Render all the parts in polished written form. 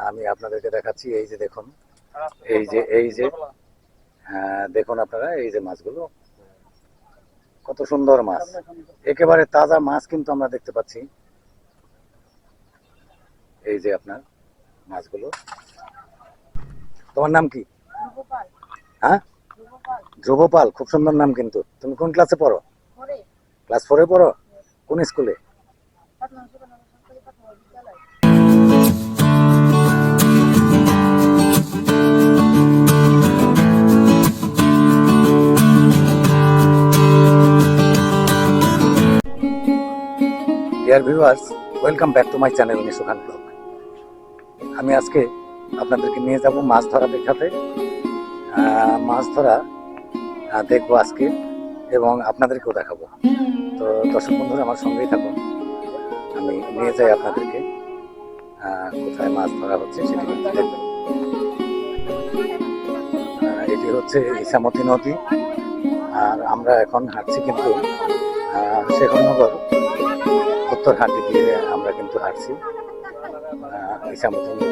আমি আপনাদেরকে দেখাচ্ছি। এই যে দেখুন, এই যে দেখুন আপনারা, এই যে মাছগুলো, কত সুন্দর মাছ, একেবারে তাজা মাছ কিন্তু আমরা দেখতে পাচ্ছি। এই যে আপনার মাছগুলো। তোমার নাম কি? হ্যাঁ, ধ্রুবপাল, খুব সুন্দর নাম কিন্তু। তুমি কোন ক্লাসে পড়ো? ক্লাস 4-এ পড়ো? কোন স্কুলে? Dear viewers, welcome back to my channel নিশোখান ব্লগ। আমি আজকে আপনাদেরকে নিয়ে যাব মাছ ধরা দেখাতে। মাছ ধরা দেখবো আজকে, এবং আপনাদেরকেও দেখাবো। তো দর্শক বন্ধুরা, আমার সঙ্গেই থাকুন, আমি নিয়ে যাই আপনাদেরকে। কোথায় মাছ ধরা হচ্ছে সেটি কিন্তু দেখবো। এটি হচ্ছে ইছামতি নদী, আর আমরা এখন হাঁটছি কিন্তু শেখরনগর উত্তরহাটি দিয়ে আমরা কিন্তু হাঁটছি। ইছামতি নদী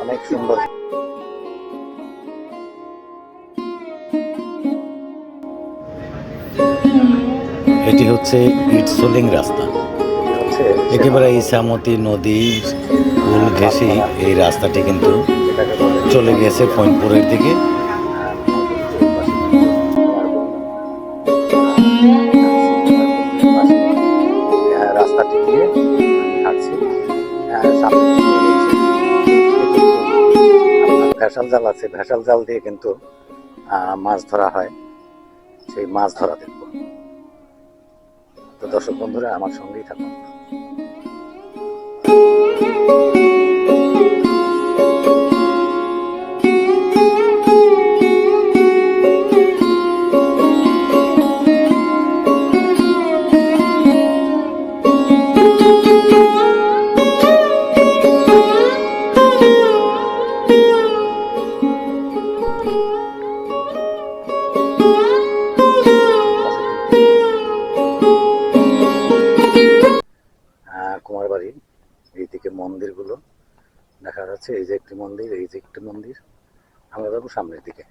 অনেক সুন্দর। এটি হচ্ছে ইটসোলিং রাস্তা, একেবারে ইছামতি নদী কুল ঘেঁষে এই রাস্তাটি কিন্তু চলে গেছে ফইনপুরের দিকে। রাস্তাটি দিয়ে হাঁটছি। ভেসাল জাল আছে, ভেসাল জাল দিয়ে কিন্তু মাছ ধরা হয়। সেই মাছ ধরা দেখবো। তো দর্শক বন্ধুরা, আমার সঙ্গেই থাকুন। কুমারবাড়ি, এইদিকে মন্দিরগুলো দেখা যাচ্ছে। এই যে একটি মন্দির, এই যে একটি মন্দির। আমরা যাবো সামনের দিকে।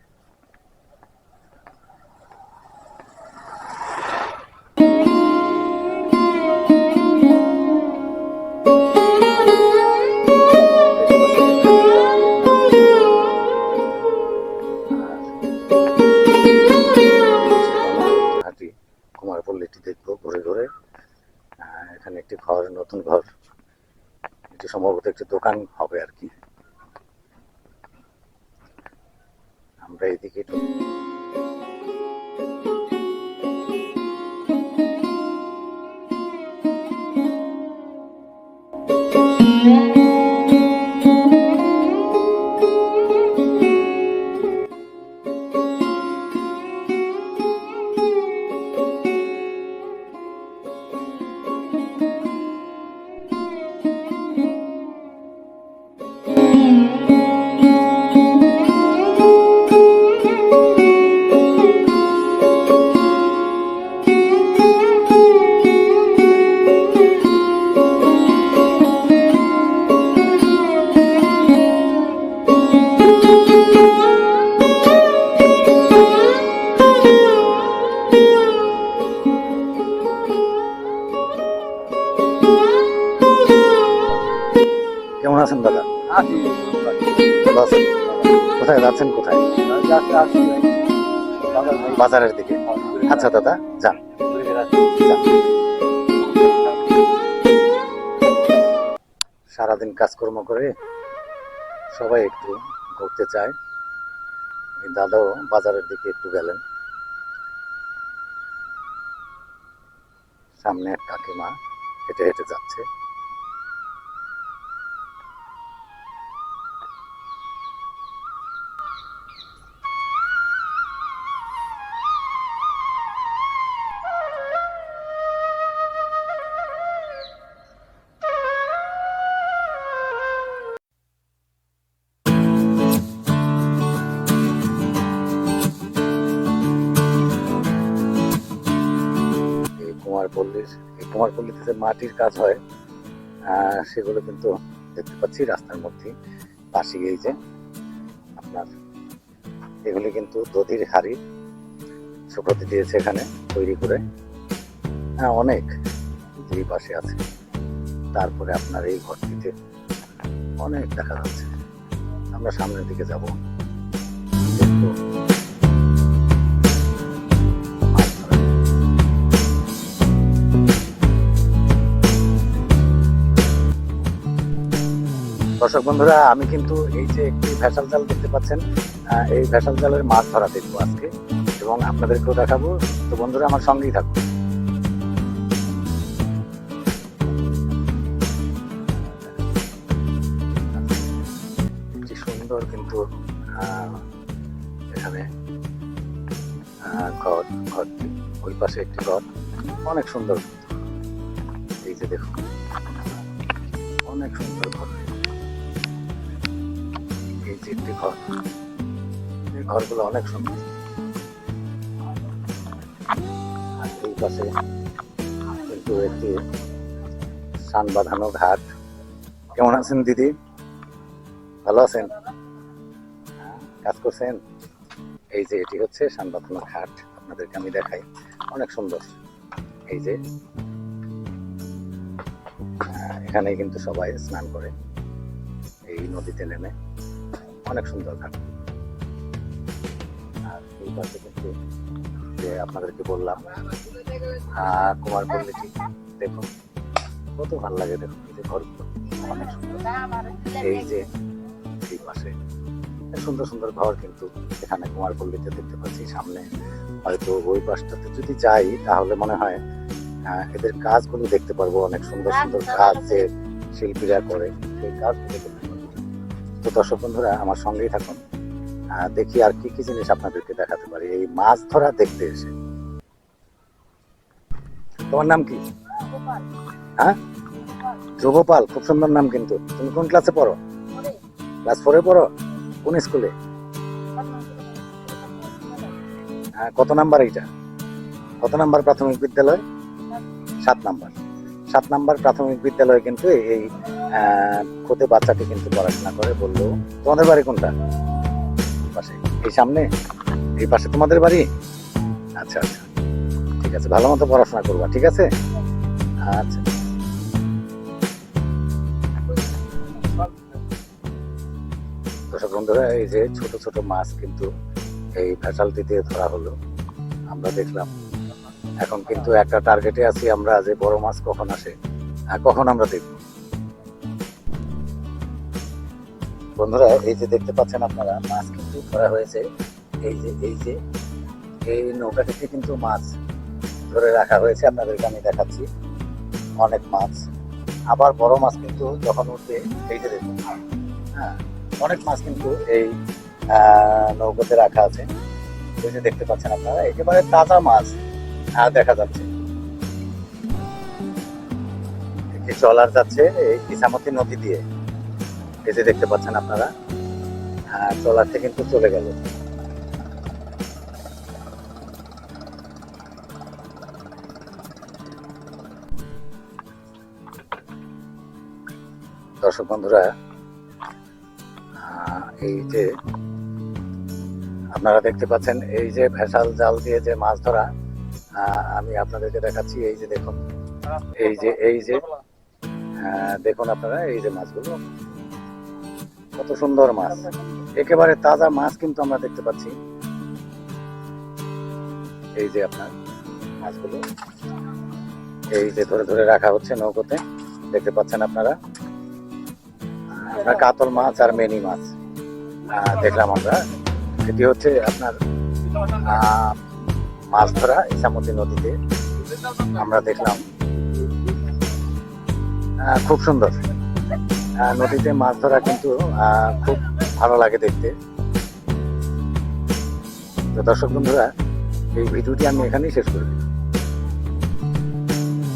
কুমারপল্লীটি দেখবো ঘুরে ঘুরে। এখানে একটি ঘর, নতুন ঘর, এটি সম্ভবত একটি দোকান হবে আর কি। আমরা এইদিকে কেমন আছেন দাদা? ভালো আছেন? কোথায় যাচ্ছেন? কোথায়? বাজারের দিকে। আচ্ছা দাদা, যান। সারাদিন কাজকর্ম করে সবাই একটু ঘুরতে চায়। দাদাও বাজারের দিকে একটু গেলেন। সামনে এক কাকিমা হেঁটে হেঁটে যাচ্ছে। এই কুমারপল্লীতে যে মাটির কাজ হয়, সেগুলো কিন্তু দেখতে পাচ্ছি রাস্তার মধ্যে পাশে এই যে আপনার এগুলি কিন্তু দধির হাড়ি শুকোতে দিয়েছে এখানে তৈরি করে। হ্যাঁ, অনেক দুই পাশে আছে। তারপরে আপনার এই ঘরটিতে অনেক দেখা যাচ্ছে। আমরা সামনের দিকে যাব, দেখবো মাছ ধরা। দর্শক বন্ধুরা, আমি কিন্তু এই যে একটি ভেসাল জাল দেখতে পাচ্ছেন, এই ভেসাল জালের মাছ ধরা দেখবো আজকে এবং আপনাদেরকেও দেখাবো। তো বন্ধুরা, আমার সঙ্গেই থাকুন। কি সুন্দর কিন্তু এখানে ঘরটি, ওই পাশে একটি ঘর, অনেক সুন্দর। এই যে দেখুন, অনেক সুন্দর ঘর। এই যে একটি ঘর, এই ঘরগুলো অনেক সুন্দর। আর এই পাশে কিন্তু একটি সান বাঁধানো ঘাট। কেমন আছেন দিদি? ভালো আছেন? কাজ করছেন? এই যে এটি হচ্ছে সান বাঁধানো ঘাট, আপনাদেরকে আমি দেখাই, অনেক সুন্দর। এই যে এখানে কিন্তু সবাই স্নান করে এই নদীতে নেমে, অনেক সুন্দর ঘাট। আর এই পাশে কিন্তু যে আপনাদেরকে বললাম কুমারপল্লীটি, দেখুন কত ভালো লাগে। দেখুন এই যে ঘরগুলো অনেক সুন্দর। এই যে এই পাশে সুন্দর সুন্দর ঘর কিন্তু এখানে কুমারপল্লীতে দেখতে পাচ্ছি। সামনে হয়তো ওই পাশটাতে যদি যাই তাহলে মনে হয় এদের কাজগুলো দেখতে পারবো, অনেক সুন্দর সুন্দর কাজ যে শিল্পীরা করে, সেই কাজগুলো দেখতে পারবো। তো দর্শক বন্ধুরা, আমার সঙ্গেই থাকুন, দেখি আর কি কি জিনিস আপনাদেরকে দেখাতে পারি এই মাছ ধরা দেখতে এসে। তোমার নাম কি? হ্যাঁ, ধ্রুবপাল, খুব সুন্দর নাম কিন্তু। তুমি কোন ক্লাসে পড়ো? ক্লাস 4-এ পড়ো? কোন স্কুলে? কত নাম্বার এইটা? কত নাম্বার প্রাথমিক বিদ্যালয়? 7 নাম্বার। 7 নাম্বার প্রাথমিক বিদ্যালয়ে কিন্তু এই খোদে বাচ্চাটি কিন্তু পড়াশোনা করে। বললো, তোমাদের বাড়ি কোনটা? পাশে, এই সামনে, এই পাশে তোমাদের বাড়ি? আচ্ছা আচ্ছা, ঠিক আছে, ভালো মতো পড়াশোনা করবা, ঠিক আছে? আচ্ছা। দর্শক বন্ধুরা, এই যে ছোট ছোট মাছ কিন্তু এই ভেসালটি দিয়ে ধরা হলো, আমরা দেখলাম। এখন কিন্তু একটা টার্গেটে আছি আমরা, যে বড় মাছ কখন আসে, কখন আমরা দেখব। বন্ধুরা, এই যে দেখতে পাচ্ছেন আপনারা, মাছ কিন্তু ধরা হয়েছে। এই নৌকাটিতে কিন্তু মাছ ধরে রাখা হয়েছে, আপনাদেরকে আমি দেখাচ্ছি। অনেক মাছ, আবার বড় মাছ কিন্তু যখন উঠবে, এই যে দেখুন, হ্যাঁ, অনেক মাছ কিন্তু এই নৌকাতে রাখা আছে। এই যে দেখতে পাচ্ছেন আপনারা, একেবারে তাজা মাছ দেখা যাচ্ছে। একটি ট্রলার যাচ্ছে এই ইছামতি নদী দিয়ে, এই যে দেখতে পাচ্ছেন আপনারা, ট্রলারটি কিন্তু চলে গেল। দর্শক বন্ধুরা, এই যে আপনারা দেখতে পাচ্ছেন, এই যে ভেসাল জাল দিয়ে যে মাছ ধরা, আমি আপনাদেরকে দেখাচ্ছি। এই যে দেখুন, এই যে দেখুন আপনারা, এই যে মাছগুলো কত সুন্দর মাছ, একেবারে তাজা মাছ কিন্তু আমরা দেখতে পাচ্ছি। এই যে আপনার মাছগুলো এই যে ধরে ধরে রাখা হচ্ছে নৌকোতে, দেখতে পাচ্ছেন আপনারা। কাতল মাছ আর মেনি মাছ দেখলাম আমরা। এটি হচ্ছে আপনার মাছ ধরা ইছামতি নদীতে আমরা দেখলাম। খুব সুন্দর নদীতে মাছ ধরা, কিন্তু খুব ভালো লাগে দেখতে। তো দর্শক বন্ধুরা, এই ভিডিওটি আমি এখানেই শেষ করে দিব।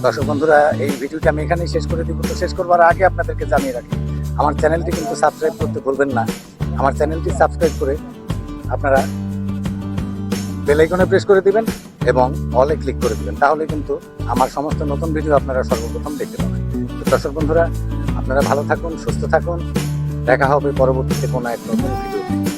দর্শক বন্ধুরা, এই ভিডিওটি আমি এখানেই শেষ করে দিব। তো শেষ করবার আগে আপনাদেরকে জানিয়ে রাখি, আমার চ্যানেলটি কিন্তু সাবস্ক্রাইব করতে ভুলবেন না। আমার চ্যানেলটি সাবস্ক্রাইব করে আপনারা বেল আইকনে প্রেস করে দিবেন এবং অলে ক্লিক করে দিবেন, তাহলে কিন্তু আমার সমস্ত নতুন ভিডিও আপনারা সর্বপ্রথম দেখতে পাবেন। তো দর্শক বন্ধুরা, আপনারা ভালো থাকুন, সুস্থ থাকুন। দেখা হবে পরবর্তীতে কোনো এক নতুন ভিডিও।